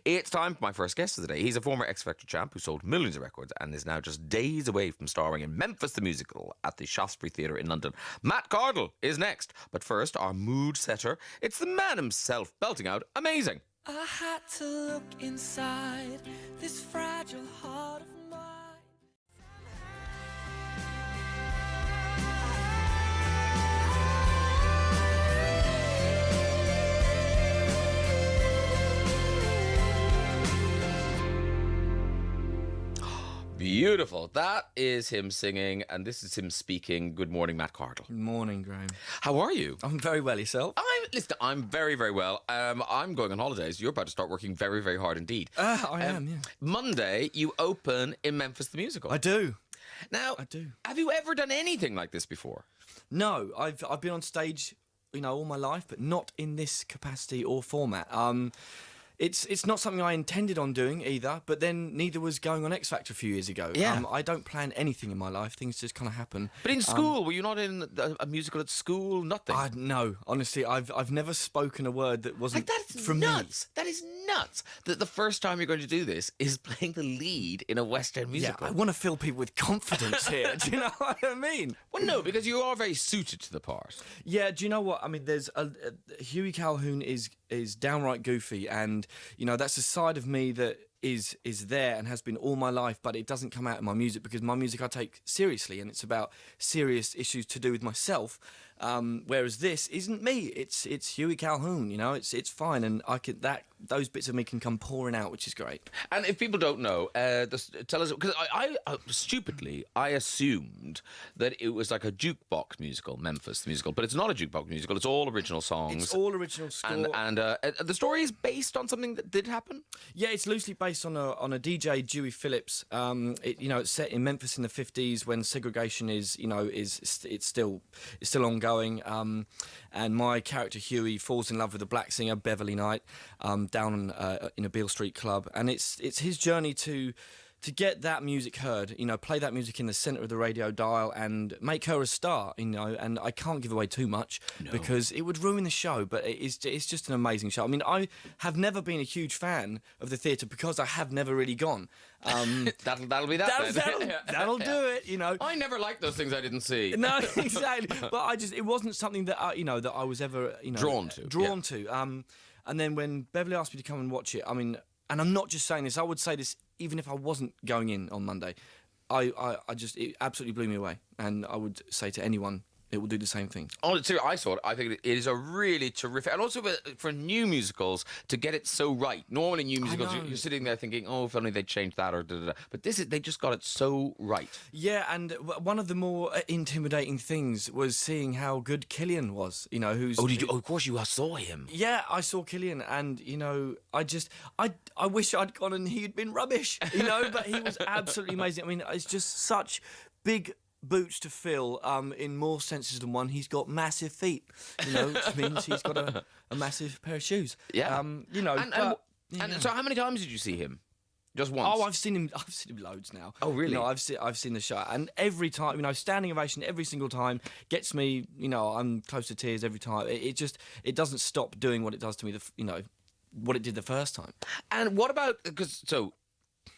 It's time for my first guest of the day. He's a former X Factor champ who sold millions of records and is now just days away from starring in Memphis the Musical at the Shaftsbury Theatre in London. Matt Cardle is next. But first, our mood setter. It's the man himself belting out Amazing. I had to look inside this fragile heart of mine. Beautiful. That is him singing, and this is him speaking. Good morning, Matt Cardle. Good morning, Graham. How are you? I'm very well, yourself? I'm very, very well. I'm going on holidays. You're about to start working very, very hard indeed. I am, yeah. Monday, you open in Memphis the Musical. I do. Now, I do. Have you ever done anything like this before? No, I've been on stage, all my life, but not in this capacity or format. It's not something I intended on doing either, but then neither was going on X Factor a few years ago. Yeah. I don't plan anything in my life. Things just kind of happen. But in school, were you not in a musical at school? Nothing? No, honestly, I've never spoken a word that wasn't that's from nuts. That is nuts. That the first time you're going to do this is playing the lead in a West End musical. Yeah, I want to fill people with confidence here. Do you know what I mean? Well, no, because you are very suited to the part. Yeah, do you know what? I mean, there's Huey Callhoun is downright goofy, and that's a side of me that is there and has been all my life, but it doesn't come out in my music because my music I take seriously, and it's about serious issues to do with myself. Whereas this isn't me. It's Huey Callhoun. It's fine, and those bits of me can come pouring out, which is great. And if people don't know, tell us, because I stupidly I assumed that it was like a jukebox musical, Memphis the Musical, but it's not a jukebox musical. It's all original songs. It's all original score, and the story is based on something that did happen. Yeah, it's loosely based on a DJ, Dewey Phillips. It's set in Memphis in the 50s when segregation is still ongoing. And my character Huey falls in love with a black singer, Beverley Knight, down in a Beale Street club, and it's his journey to get that music heard, play that music in the centre of the radio dial and make her a star, and I can't give away too much because it would ruin the show, but it's just an amazing show. I mean, I have never been a huge fan of the theatre because I have never really gone. That'll be that. That'll do it, I never liked those things I didn't see. No, exactly. But it wasn't something that I was ever, drawn to. And then when Beverley asked me to come and watch it, I mean, and I'm not just saying this, I would say this even if I wasn't going in on Monday, it absolutely blew me away, and I would say to anyone, it will do the same thing. Oh, I saw it. I think it is a really terrific, and also for new musicals to get it so right. Normally, new musicals, you're sitting there thinking, "Oh, if only they'd changed that," or da-da-da. But they just got it so right. Yeah, and one of the more intimidating things was seeing how good Killian was. Who's did you? Oh, of course, you saw him. Yeah, I saw Killian, and I wish I'd gone and he'd been rubbish. But he was absolutely amazing. I mean, it's just such big boots to fill in more senses than one. He's got massive feet, which means he's got a massive pair of shoes. Yeah. So how many times did you see him? Just once? Oh, I've seen him loads now. Oh, really? I've seen the show, and every time, standing ovation every single time gets me. I'm close to tears every time. It doesn't stop doing what it does to me. What it did the first time. And what about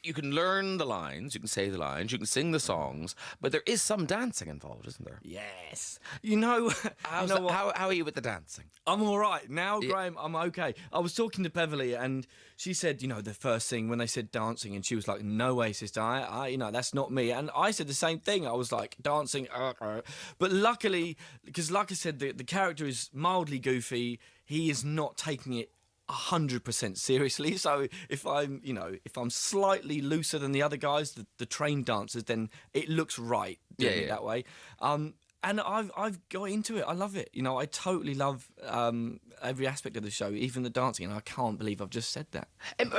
you can learn the lines, you can say the lines, you can sing the songs, but there is some dancing involved, isn't there? Yes. How are you with the dancing? I'm all right. Now, Graham, I'm okay. I was talking to Beverley, and she said, the first thing when they said dancing, and she was like, "No way, sister, I that's not me." And I said the same thing. I was like, dancing, But luckily, because like I said, the character is mildly goofy, he is not taking it 100% seriously. So if I'm slightly looser than the other guys, the trained dancers, then it looks right doing it that way. And I've got into it. I love it. I totally love every aspect of the show, even the dancing. And I can't believe I've just said that. And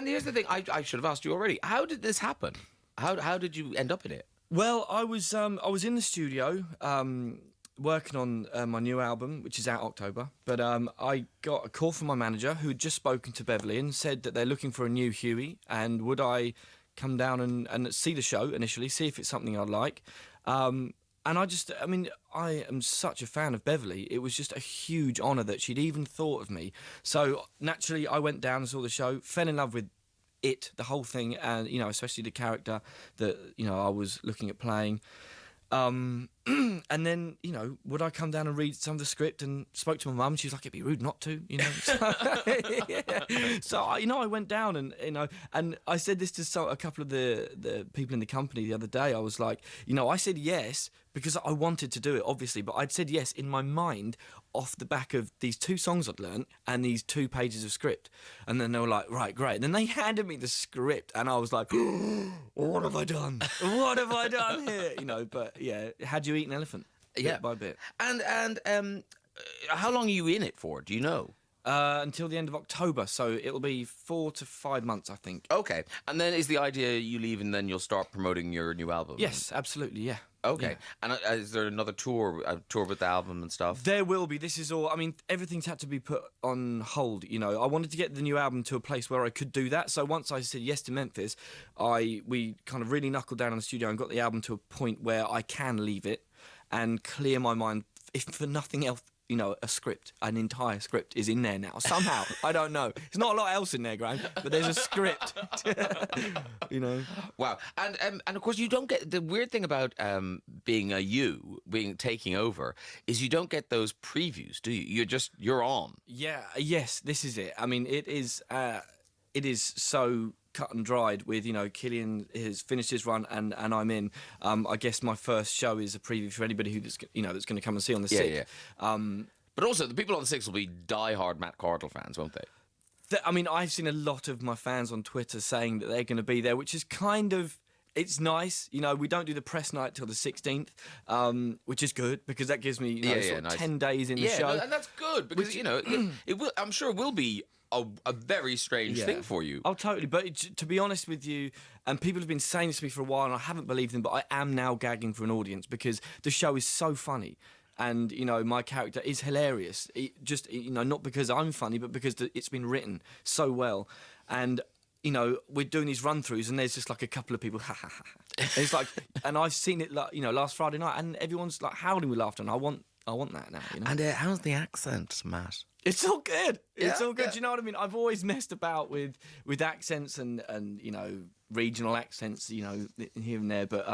here's the thing: I should have asked you already. How did this happen? How did you end up in it? Well, I was in the studio. Working on my new album, which is out October, but I got a call from my manager who had just spoken to Beverley and said that they're looking for a new Huey, and would I come down and see the show initially, see if it's something I'd like. And I mean, I am such a fan of Beverley. It was just a huge honour that she'd even thought of me. So naturally, I went down and saw the show, fell in love with it, the whole thing, and, you know, especially the character that, you know, I was looking at playing. And then, you know, would I come down and read some of the script, and spoke to my mum. She was like, it'd be rude not to, you know. So I went down and, you know, and I said this to a couple of the people in the company the other day. I was like, you know, I said yes because I wanted to do it, obviously, but I'd said yes in my mind off the back of these 2 songs I'd learnt and these 2 pages of script. And then they were like, right, great. And then they handed me the script and I was like, what have I done? What have I done here? You know, but yeah, had you eat an elephant? Yeah. Bit by bit. And how long are you in it for? Do you know? Until the end of October, so it'll be 4 to 5 months, I think. Okay. And then is the idea you leave and then you'll start promoting your new album? Yes, absolutely, yeah. Okay. Yeah. And is there another tour with the album and stuff? There will be. This is all, I mean, everything's had to be put on hold, you know. I wanted to get the new album to a place where I could do that. So once I said yes to Memphis, we kind of really knuckled down on the studio and got the album to a point where I can leave it and clear my mind, if for nothing else. You know, an entire script is in there now. Somehow, I don't know. There's not a lot else in there, Graham, but there's a script. You know. Wow, and of course you don't get the weird thing about taking over is you don't get those previews, do you? You're on. Yeah. Yes. This is it. I mean, it is so cut and dried with, you know, Killian has finished his run and I'm in. I guess my first show is a preview for anybody that's going to come and see on the 6th. Yeah. But also the people on the 6th will be diehard Matt Cardle fans, won't they? I mean, I've seen a lot of my fans on Twitter saying that they're going to be there, which is kind of... It's nice, you know. We don't do the press night till the 16th, which is good because that gives me, you know, nice. 10 days in the show. Yeah, and that's good because you know it will. I'm sure it will be a very strange thing for you. Oh, totally. But to be honest with you, and people have been saying this to me for a while, and I haven't believed them, but I am now gagging for an audience because the show is so funny. And, you know, my character is hilarious. You know, not because I'm funny, but because it's been written so well. And, you know, we're doing these run-throughs and there's just like a couple of people, ha, ha, ha. It's like, and I've seen it, like, you know, last Friday night and everyone's like howling with laughter and I want that now, you know. And how's the accent, Matt? It's all good. It's all good. Yeah. Do you know what I mean? I've always messed about with accents and you know, regional accents, you know, here and there. But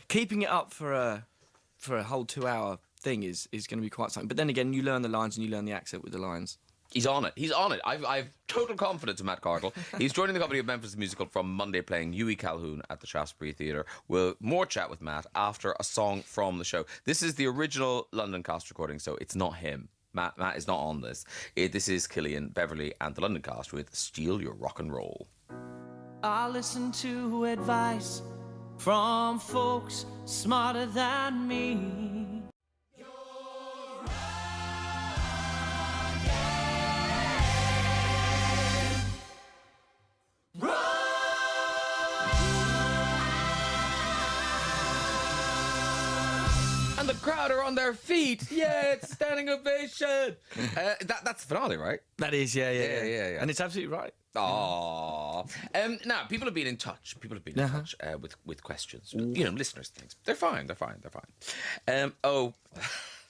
keeping it up for a whole 2-hour thing is going to be quite something. But then again, you learn the lines and you learn the accent with the lines. He's on it. He's on it. I've total confidence in Matt Cardle. He's joining the company of Memphis the Musical.from Monday, playing Huey Callhoun at the Shaftsbury Theatre. We'll more chat with Matt after a song from the show. This is the original London cast recording, so it's not him. Matt is not on this. This is Killian, Beverley, and the London cast with "Steal Your Rock and Roll." I listen to advice from folks smarter than me. And the crowd are on their feet. Yeah, it's standing ovation. That's the finale, right? That is, yeah. And it's absolutely right. Aww. Now, people have been in touch. With questions. You know, listeners' things. They're fine.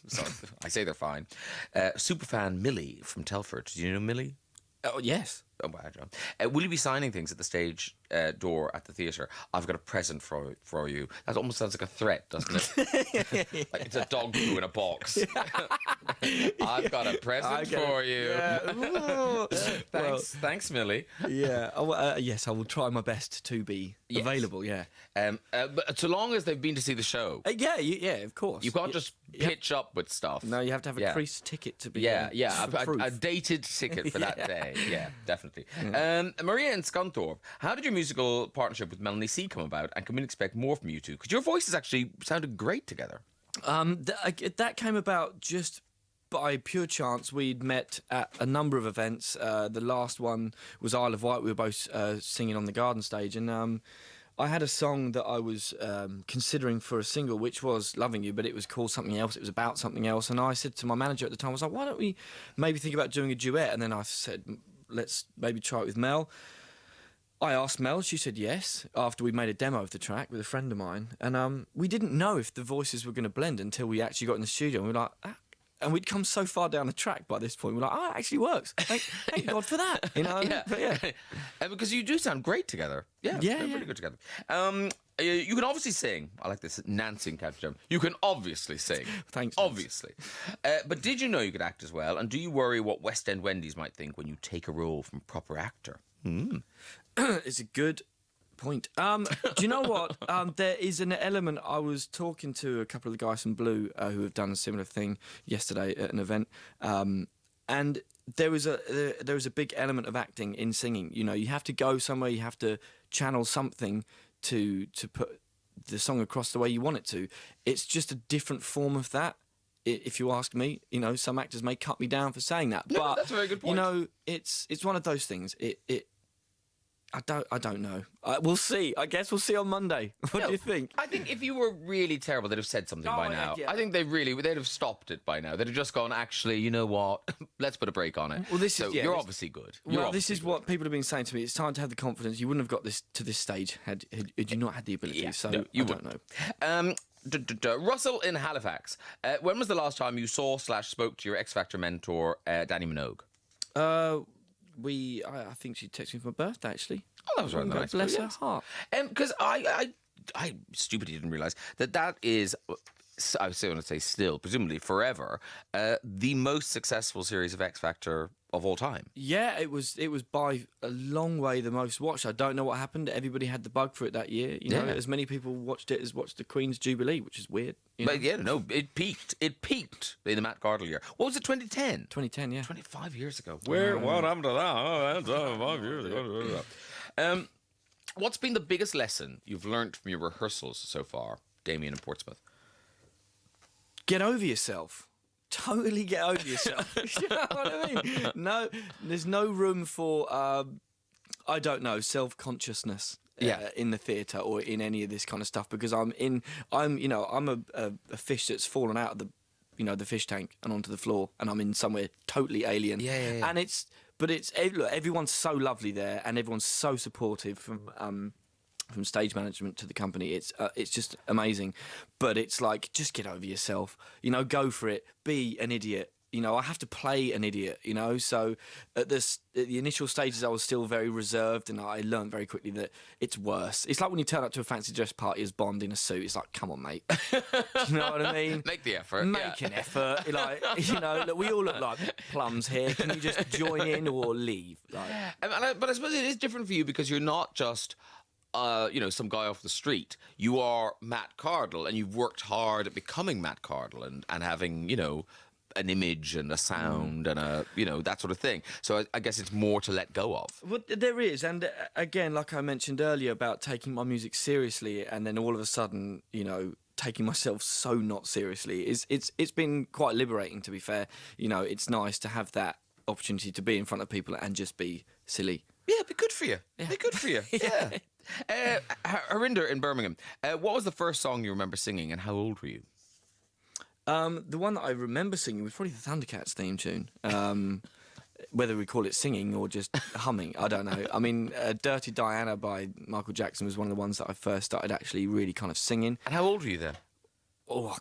Sorry, I say they're fine. Superfan Millie from Telford. Do you know Millie? Oh, yes. Oh, wow, John. Will you be signing things at the stage door at the theatre? I've got a present for you. That almost sounds like a threat, doesn't it? Like it's a dog poo in a box. I've got a present for you. Yeah. Thanks, Millie. Yeah. Yes, I will try my best to be available. Yeah. But so long as they've been to see the show. Yeah, of course. You can't just pitch up with stuff. No, you have to have a creased ticket to be. A dated ticket for that day. Yeah, definitely. Maria and Scunthorpe, how did your musical partnership with Melanie C come about, and can we expect more from you two? Because your voices actually sounded great together. That came about just by pure chance. We'd met at a number of events. The last one was Isle of Wight. We were both singing on the garden stage, and I had a song that I was considering for a single, which was Loving You, but it was called something else. It was about something else. And I said to my manager at the time, I was like, why don't we maybe think about doing a duet? And then I said, let's maybe try it with Mel. I asked Mel, she said yes, after we made a demo of the track with a friend of mine. And we didn't know if the voices were going to blend until we actually got in the studio. And we were like, and we'd come so far down the track by this point. We're like, oh, it actually works. Thank God for that. You know? Yeah. But yeah. Because you do sound great together. Yeah, Yeah, they're yeah. really good together. You can obviously sing. I like this Nancy and Captain Jam. You can obviously sing. Thanks. Obviously. But did you know you could act as well? And do you worry what West End Wendy's might think when you take a role from a proper actor? It's a good point. Do you know what? There is an element. I was talking to a couple of the guys from Blue who have done a similar thing yesterday at an event, and there was a big element of acting in singing. You know, you have to go somewhere, you have to channel something to put the song across the way you want it to. It's just a different form of that. If you ask me, you know, some actors may cut me down for saying that, No, but that's a very good point. You know, it's one of those things. I don't know. We'll see. I guess we'll see on Monday. What do you think? I think if you were really terrible, they'd have said something by now. Yeah. I think they'd have stopped it by now. They'd have just gone, actually, you know what? Let's put a break on it. Well, You're obviously good. This is what people have been saying to me. It's time to have the confidence. You wouldn't have got this to this stage had you not had the ability. Yeah, so no, you I don't wouldn't. know. Russell in Halifax. When was the last time you saw/spoke to your X Factor mentor, Danny Minogue? I think she texted me for my birthday, actually. Oh, that was rather God nice. bless her heart. Because I stupidly didn't realise that is, I was going to say still, presumably forever, the most successful series of X Factor of all time. Yeah, it was by a long way the most watched. I don't know what happened. Everybody had the bug for it that year. You know, as many people watched it as watched the Queen's Jubilee, which is weird. But yeah, no, it peaked. It peaked in the Matt Cardle year. What was it, 2010? 2010, yeah. 25 years ago. What happened to that? Oh, that's 5 years ago. What's been the biggest lesson you've learned from your rehearsals so far, Damien in Portsmouth? Get over yourself. Totally get over yourself. You know what I mean? No, there's no room for, I don't know, self-consciousness in the theatre or in any of this kind of stuff, because I'm a fish that's fallen out of the fish tank and onto the floor, and I'm in somewhere totally alien. Yeah. And look, everyone's so lovely there, and everyone's so supportive from stage management to the company. It's just amazing. But it's like, just get over yourself. You know, go for it. Be an idiot. You know, I have to play an idiot, you know. So at the initial stages, I was still very reserved, and I learned very quickly that it's worse. It's like when you turn up to a fancy dress party as Bond in a suit. It's like, come on, mate. You know what I mean? Make the effort. Make an effort. Like, you know, look, we all look like plums here. Can you just join in or leave? Like, but I suppose it is different for you because you're not just some guy off the street. You are Matt Cardle, and you've worked hard at becoming Matt Cardle and having, you know, an image and a sound and that sort of thing. So I guess it's more to let go of. Well, there is, and again, like I mentioned earlier about taking my music seriously, and then all of a sudden, you know, taking myself so not seriously it's been quite liberating, to be fair. You know, it's nice to have that opportunity to be in front of people and just be silly. Yeah, be good for you. Yeah. Be good for you. Yeah. Harinder in Birmingham. What was the first song you remember singing, and how old were you? The one that I remember singing was probably the Thundercats theme tune. Whether we call it singing or just humming, I don't know. I mean, Dirty Diana by Michael Jackson was one of the ones that I first started actually really kind of singing. And how old were you then? Oh,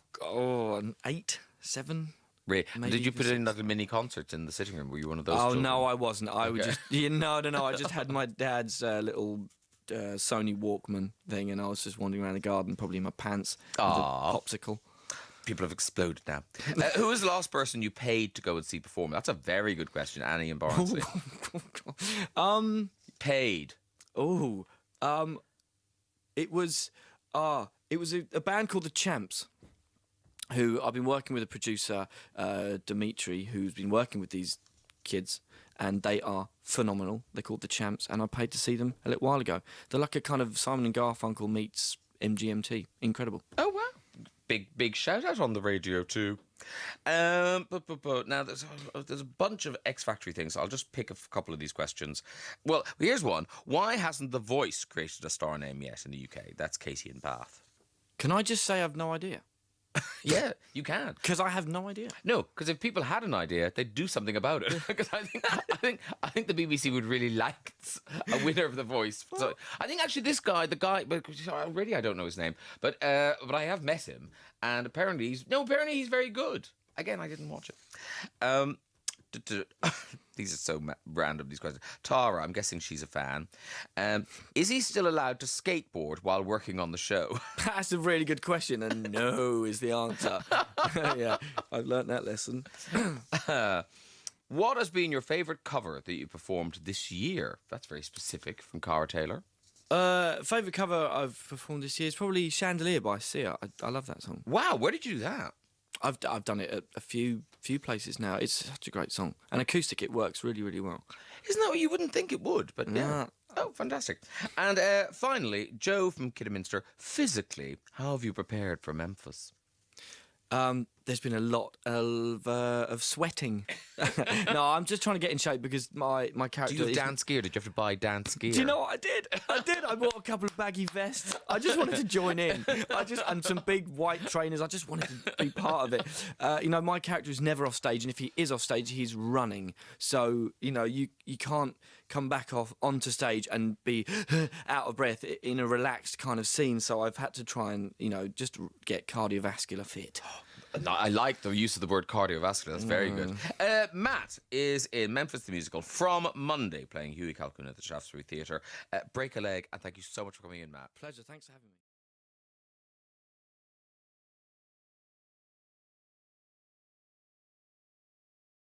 8, 7. Really? Did you put it in like a mini concerts in the sitting room? Were you one of those? Oh, children? No, I wasn't. I would just... No. I just had my dad's little Sony Walkman thing, and I was just wandering around the garden, probably in my pants, with a popsicle. People have exploded now. Who was the last person you paid to go and see perform? That's a very good question, Annie and Barnsley. Paid. Oh, it was a band called the Champs, who I've been working with a producer, Dimitri, who's been working with these kids, and they are phenomenal. They're called the Champs, and I paid to see them a little while ago. They're like a kind of Simon and Garfunkel meets MGMT. Incredible. Oh, wow. Big shout out on the radio too. But now there's a bunch of X Factory things. I'll just pick a couple of these questions. Well, here's one. Why hasn't The Voice created a star name yet in the UK? That's Katie in Bath. Can I just say I've no idea? Yeah, you can. Because I have no idea. No, because if people had an idea, they'd do something about it. Because I think the BBC would really like a winner of The Voice. So I think actually the guy, but already I don't know his name, but I have met him, and apparently he's very good. Again, I didn't watch it. These are so random, these questions. Tara, I'm guessing she's a fan. Is he still allowed to skateboard while working on the show? That's a really good question, and no is the answer. Yeah, I've learnt that lesson. What has been your favourite cover that you performed this year? That's very specific, from Cara Taylor. Favourite cover I've performed this year is probably Chandelier by Sia. I love that song. Wow, where did you do that? I've done it at a few places now. It's such a great song. And acoustic, it works really, really well. Isn't that what you wouldn't think it would? But yeah. Oh, fantastic. And finally, Joe from Kidderminster, physically, how have you prepared for Memphis? There's been a lot of sweating. No, I'm just trying to get in shape because my character... Do you have dance gear? Did you have to buy dance gear? Do you know what I did? I bought a couple of baggy vests. I just wanted to join in. And some big white trainers. I just wanted to be part of it. My character is never off stage, and if he is off stage, he's running. So, you can't come back onto stage and be out of breath in a relaxed kind of scene. So I've had to try and, just get cardiovascular fit. I like the use of the word cardiovascular. That's very good. Matt is in Memphis the Musical from Monday, playing Huey Callhoun at the Shaftsbury Theatre. Break a leg, and thank you so much for coming in, Matt. Pleasure. Thanks for having me.